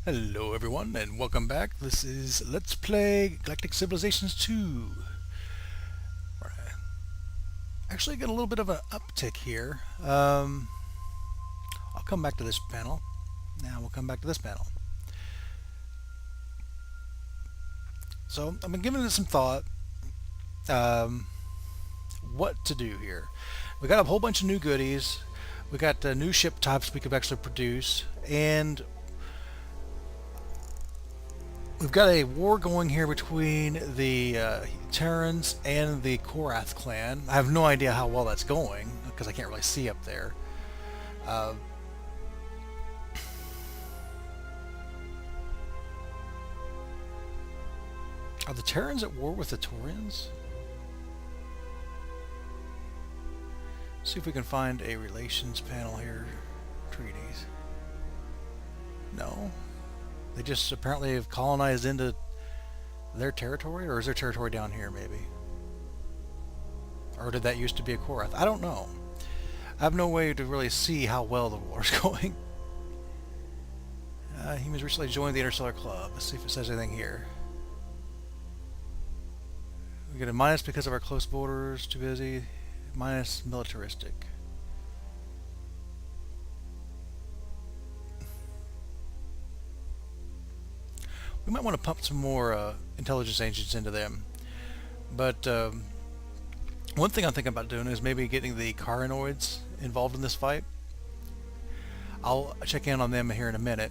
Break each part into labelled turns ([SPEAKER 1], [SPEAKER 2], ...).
[SPEAKER 1] Hello everyone and welcome back. This is Let's Play Galactic Civilizations 2. We're actually getting a little bit of an uptick here. I'll come back to this panel. Now we'll come back to this panel. So I've been giving it some thought. Um, what to do here. We got a whole bunch of new goodies. We got new ship types we could actually produce, and we've got a war going here between the Terrans and the Korath clan. I have no idea how well that's going because I can't really see up there. Uh, are the Terrans at war with the Taurians? See if we can find a relations panel here. Treaties. No. They just apparently have colonized into their territory, or is their territory down here maybe? Or did that used to be a Korath? I don't know. I have no way to really see how well the war's going. Humans recently joined the Interstellar Club. Let's see if it says anything here. We get a minus because of our close borders, too busy. Minus militaristic. We might want to pump some more intelligence agents into them. But one thing I'm thinking about doing is maybe getting the Carinoids involved in this fight. I'll check in on them here in a minute.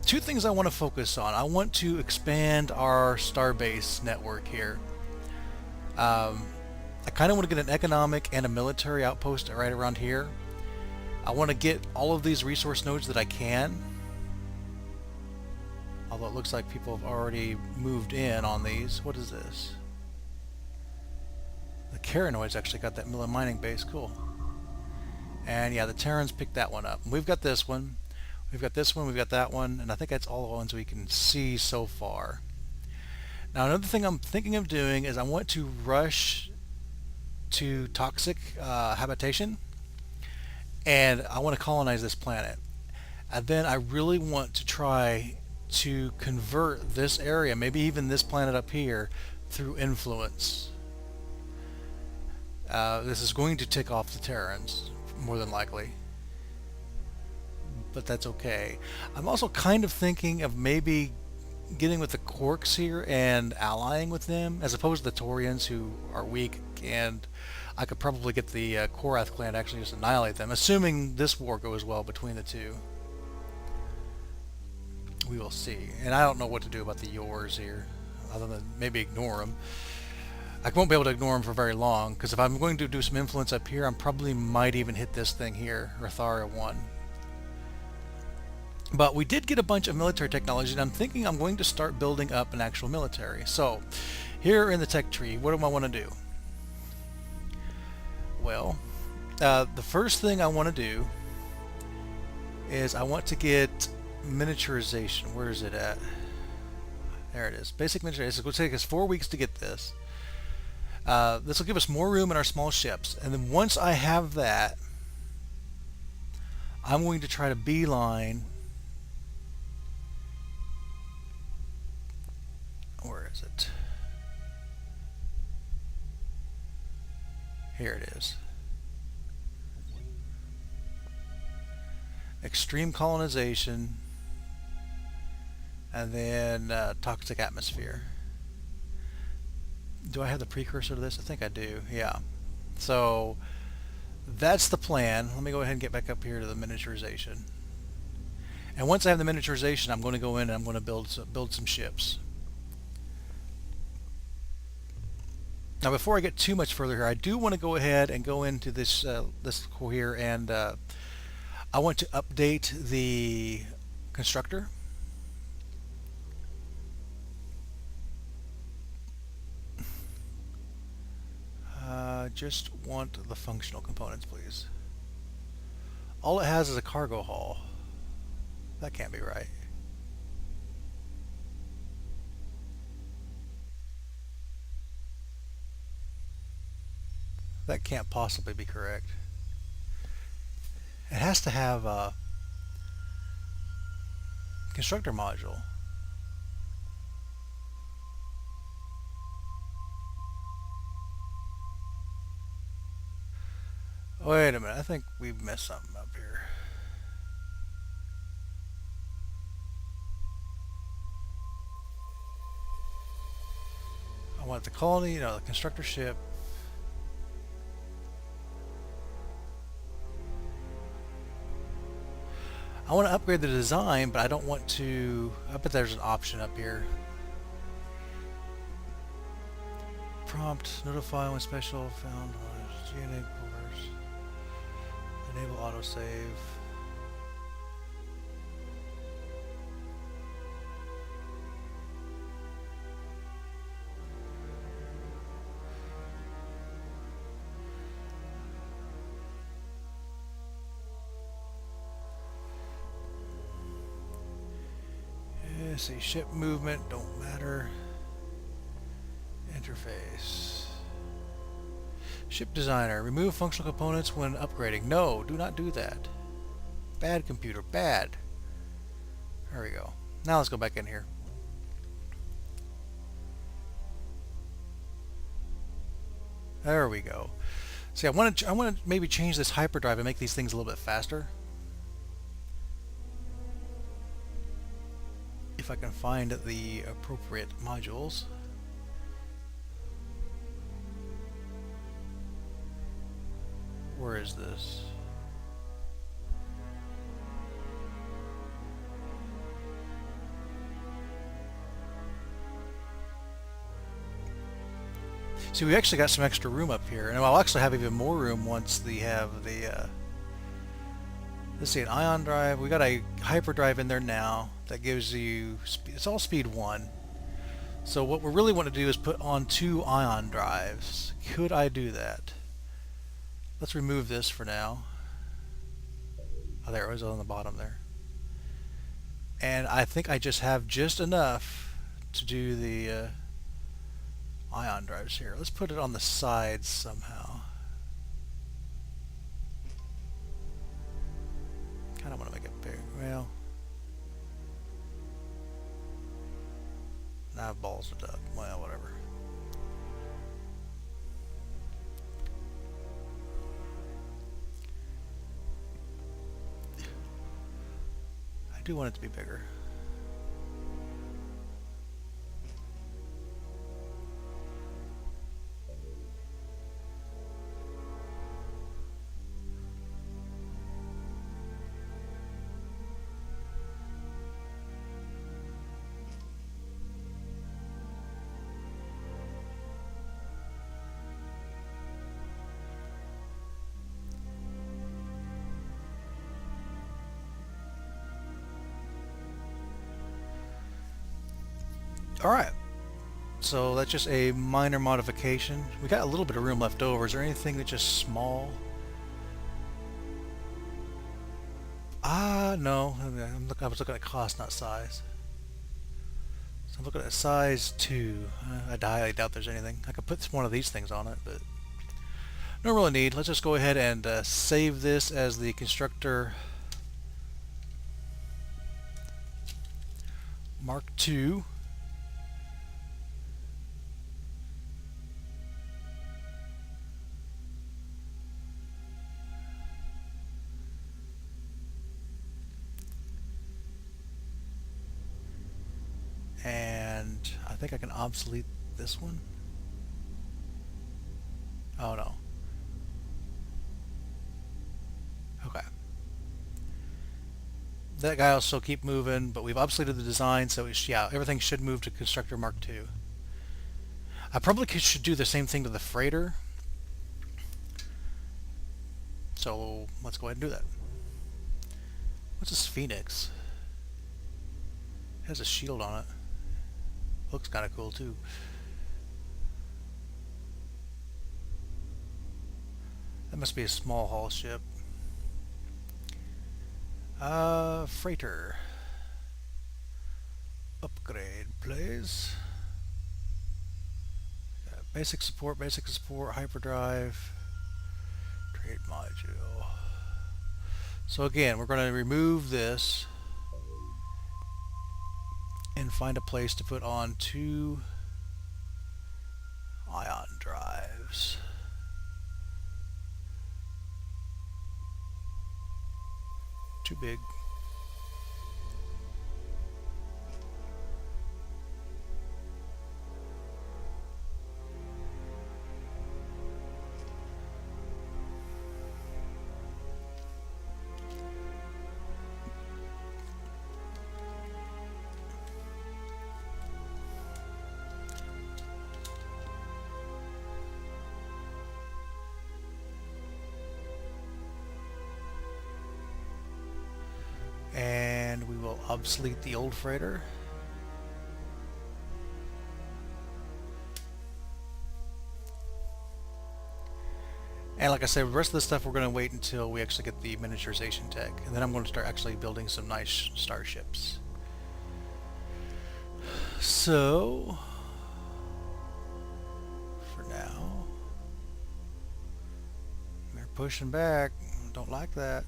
[SPEAKER 1] Two things I want to focus on. I want to expand our starbase network here. I kind of want to get an economic and a military outpost right around here. I want to get all of these resource nodes that I can. Although it looks like people have already moved in on these. What is this? The Carinoids actually got that mining base. Cool. And yeah, the Terrans picked that one up. We've got this one. We've got this one. We've got that one. And I think that's all the ones we can see so far. Now another thing I'm thinking of doing is I want to rush to toxic habitation, and I want to colonize this planet. And then I really want to try to convert this area, maybe even this planet up here, through influence. This is going to tick off the Terrans, more than likely. But that's okay. I'm also kind of thinking of maybe getting with the Quarks here and allying with them, as opposed to the Taurians, who are weak, and I could probably get the Korath clan to actually just annihilate them, assuming this war goes well between the two. We will see. And I don't know what to do about the Yours here, other than maybe ignore them. I won't be able to ignore them for very long, because if I'm going to do some influence up here, I probably might even hit this thing here, Ratharia 1. But we did get a bunch of military technology, and I'm thinking I'm going to start building up an actual military. So, here in the tech tree, what do I want to do? Well, the first thing I want to do is I want to get miniaturization. Where is it at? There it is. Basic miniaturization. It's going to take us 4 weeks to get this. This will give us more room in our small ships. And then once I have that, I'm going to try to beeline. Where is it? Here it is. Extreme colonization, and then toxic atmosphere. Do I have the precursor to this? I think I do, yeah. So that's the plan. Let me go ahead and get back up here to the miniaturization. And once I have the miniaturization, I'm going to go in and I'm going to build some ships. Now, before I get too much further here, I do want to go ahead and go into this this core here, and I want to update the constructor. Just want the functional components, please. All it has is a cargo hull. That can't be right. That can't possibly be correct. It has to have constructor module. Wait a minute, I think we messed something up here. I want the colony, no, the constructor ship. I want to upgrade the design, but I don't want to. I bet there's an option up here. Prompt, notify when special found on GNA course. Enable autosave. Let's see, ship movement, don't matter. Interface. Ship designer, remove functional components when upgrading. No, do not do that. Bad computer, bad. There we go. Now let's go back in here. There we go. See, I want to maybe change this hyperdrive and make these things a little bit faster. If I can find the appropriate modules. Where is this? See, we actually got some extra room up here, and I'll actually have even more room once we have the let's see, an ion drive. We got a hyperdrive in there now that gives you it's all speed 1. So what we really want to do is put on 2 ion drives. Could I do that? Let's remove this for now. Oh, there it was on the bottom there. And I think I just have just enough to do the ion drives here. Let's put it on the sides somehow. Kind of want to make it big. Well, now I've balls it up. Well, whatever. I do want it to be bigger. Alright, so that's just a minor modification. We got a little bit of room left over. Is there anything that's just small? No. I was looking at cost, not size. So I'm looking at size 2. I highly doubt there's anything. I could put one of these things on it, but no really need. Let's just go ahead and save this as the constructor Mark II. And I think I can obsolete this one. Oh no. Okay. That guy will still keep moving, but we've obsoleted the design, so yeah, everything should move to Constructor Mark II. I probably should do the same thing to the freighter. So let's go ahead and do that. What's this Phoenix? It has a shield on it. Looks kind of cool too. That must be a small haul ship. Freighter. Upgrade, please. Basic support, hyperdrive, trade module. So again, we're going to remove this and find a place to put on 2 ion drives. Too big. And we will obsolete the old freighter. And like I said, the rest of the stuff we're going to wait until we actually get the miniaturization tech. And then I'm going to start actually building some nice starships. So, for now, they're pushing back. Don't like that.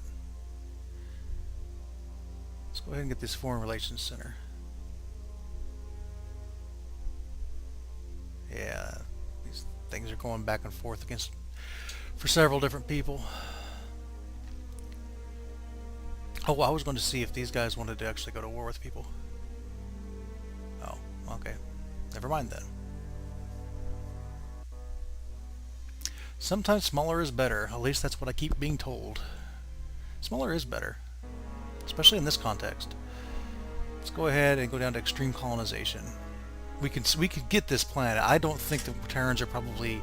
[SPEAKER 1] Let's go ahead and get this Foreign Relations Center. Yeah, these things are going back and forth against for several different people. Oh, I was going to see if these guys wanted to actually go to war with people. Oh, okay. Never mind then. Sometimes smaller is better. At least that's what I keep being told. Smaller is better, especially in this context. Let's go ahead and go down to extreme colonization. We could get this planet. I don't think the Terrans are probably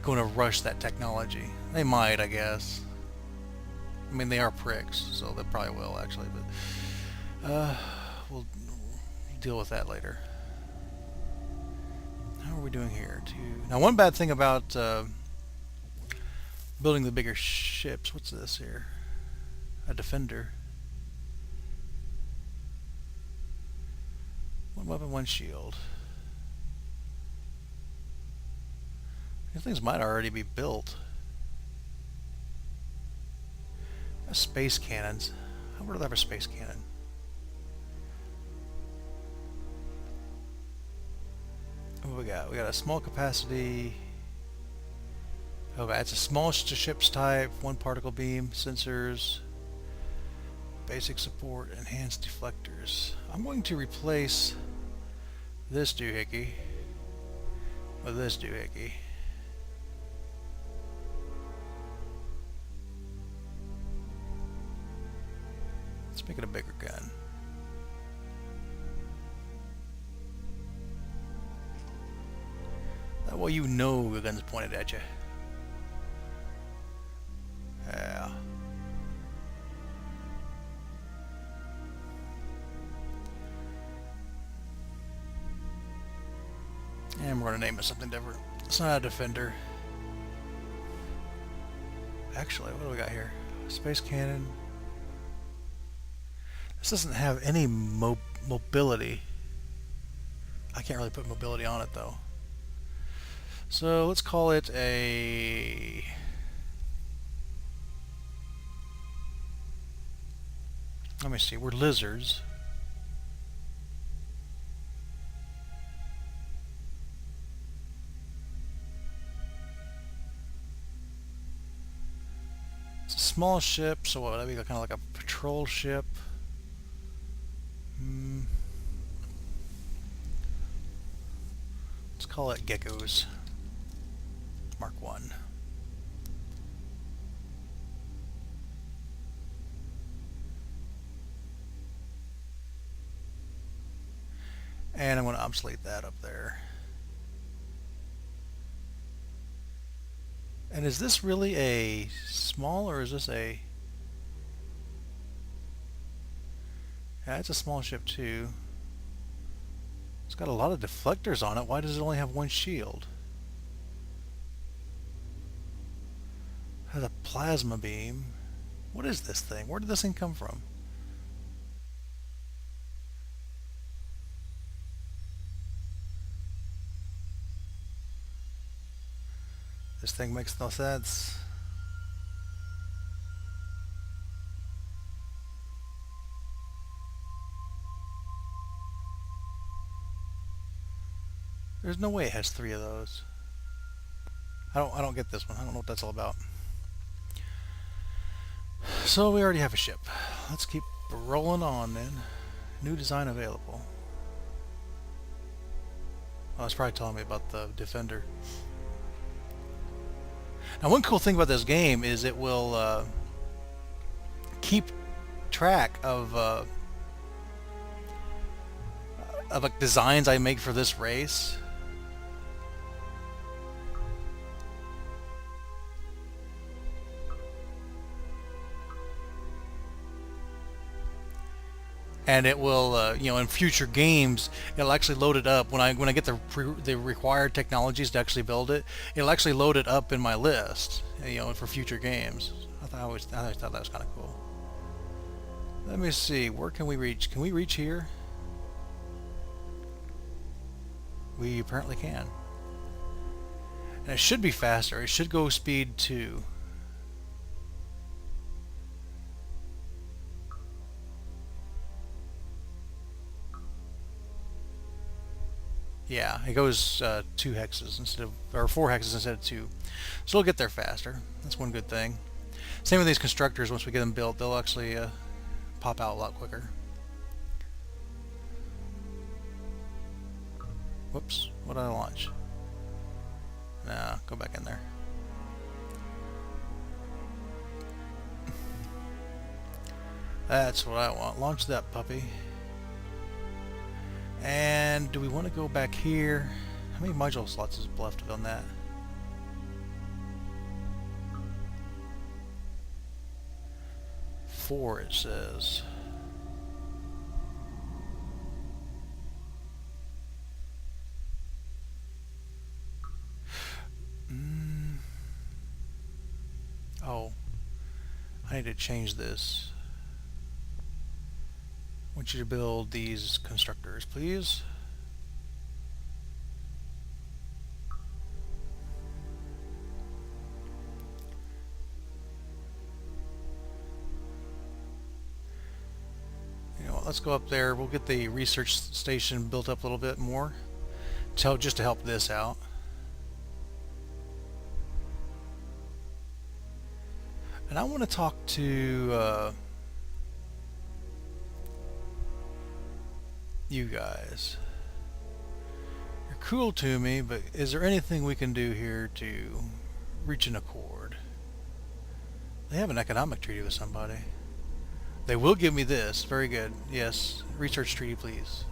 [SPEAKER 1] going to rush that technology. They might, I guess. I mean, they are pricks, so they probably will actually. But we'll deal with that later. How are we doing here? Now, one bad thing about building the bigger ships. What's this here? A defender. 1 weapon, 1 shield. These things might already be built. Space cannons. I would have a space cannon. What we got? We got a small capacity. Okay, it's a small ships type, 1 particle beam, sensors, basic support, enhanced deflectors. I'm going to replace this doohickey with this doohickey. Let's make it a bigger gun. That way you know the gun's pointed at you. Yeah. And we're going to name it something different. It's not a defender. Actually, what do we got here? Space cannon. This doesn't have any mobility. I can't really put mobility on it though. So let's call it a... Let me see, we're lizards. It's a small ship, so what would that be, kind of like a patrol ship? Let's call it Geckos. Mark 1. And I'm going to obsolete that up there. And is this really a small, or is this a... Yeah, it's a small ship too. It's got a lot of deflectors on it. Why does it only have 1 shield? It has a plasma beam. What is this thing? Where did this thing come from? This thing makes no sense. There's no way it has 3 of those. I don't get this one. I don't know what that's all about. So we already have a ship. Let's keep rolling on then. New design available. Oh, it's probably telling me about the Defender. Now, one cool thing about this game is it will keep track of like designs I make for this race. And it will, you know, in future games, it'll actually load it up when I get the required technologies to actually build it. It'll actually load it up in my list, you know, for future games. I always thought that was kind of cool. Let me see, where can we reach? Can we reach here? We apparently can. And it should be faster. It should go speed 2. Yeah, it goes 2 hexes instead of, or 4 hexes instead of 2. So we'll get there faster. That's one good thing. Same with these constructors. Once we get them built, they'll actually pop out a lot quicker. Whoops, what did I launch? Nah, go back in there. That's what I want. Launch that puppy. And do we want to go back here? How many module slots is left on that? Four, it says. Oh, I need to change this. I want you to build these constructors, please. You know what, let's go up there. We'll get the research station built up a little bit more, just to help this out. And I want to talk to you guys. You're cool to me, but is there anything we can do here to reach an accord? They have an economic treaty with somebody. They will give me this. Very good. Yes. Research treaty, please.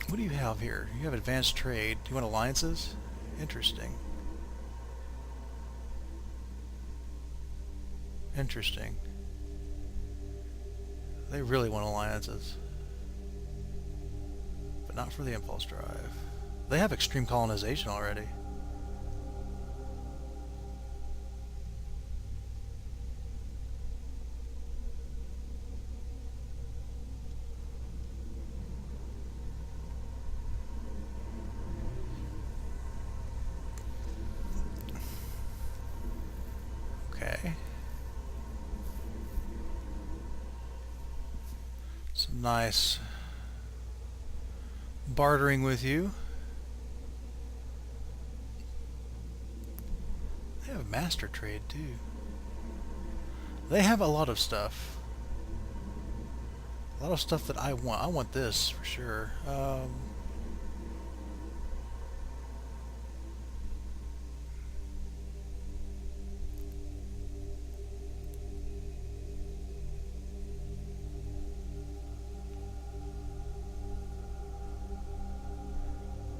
[SPEAKER 1] What do you have here? You have advanced trade. Do you want alliances? Interesting. Interesting. They really want alliances. But not for the impulse drive. They have extreme colonization already. Okay. Some nice bartering with you. They have master trade too. They have a lot of stuff. A lot of stuff that I want. I want this for sure.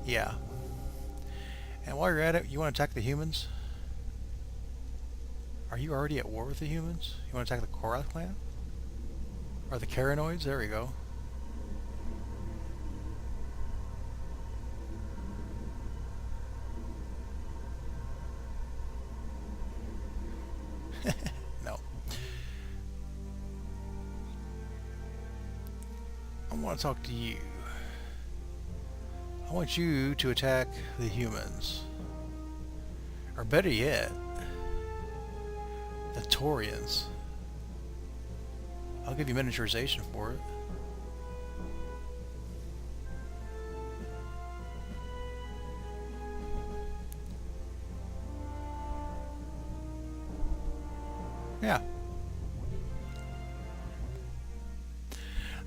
[SPEAKER 1] Yeah. And while you're at it, you want to attack the humans? Are you already at war with the humans? You want to attack the Korath clan? Or the Caranoids? There we go. No. I want to talk to you. I want you to attack the humans. Or better yet, the Taurians. I'll give you miniaturization for it.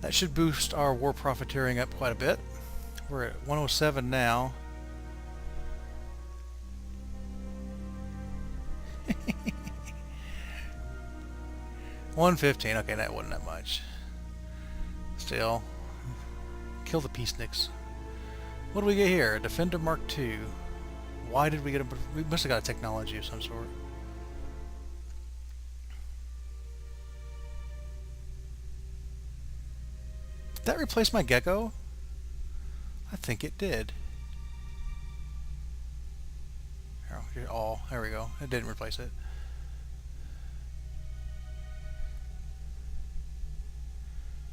[SPEAKER 1] That should boost our war profiteering up quite a bit. We're at 107 now. $115. Okay, that wasn't that much. Still, kill the peaceniks. What do we get here? Defender Mark II. Why did we get a... We must have got a technology of some sort. Did that replace my gecko? I think it did. Oh, there we go. It didn't replace it.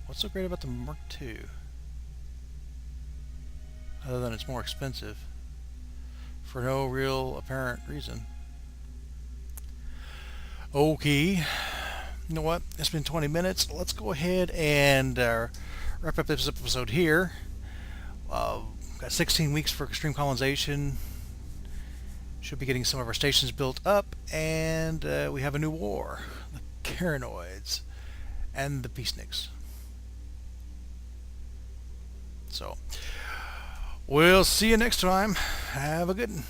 [SPEAKER 1] What's so great about the Mark II? Other than it's more expensive. For no real apparent reason. Okay. You know what? It's been 20 minutes. Let's go ahead and wrap up this episode here. Got 16 weeks for extreme colonization. Should be getting some of our stations built up. And we have a new war. The Caranoids and the peaceniks. So, we'll see you next time. Have a good one.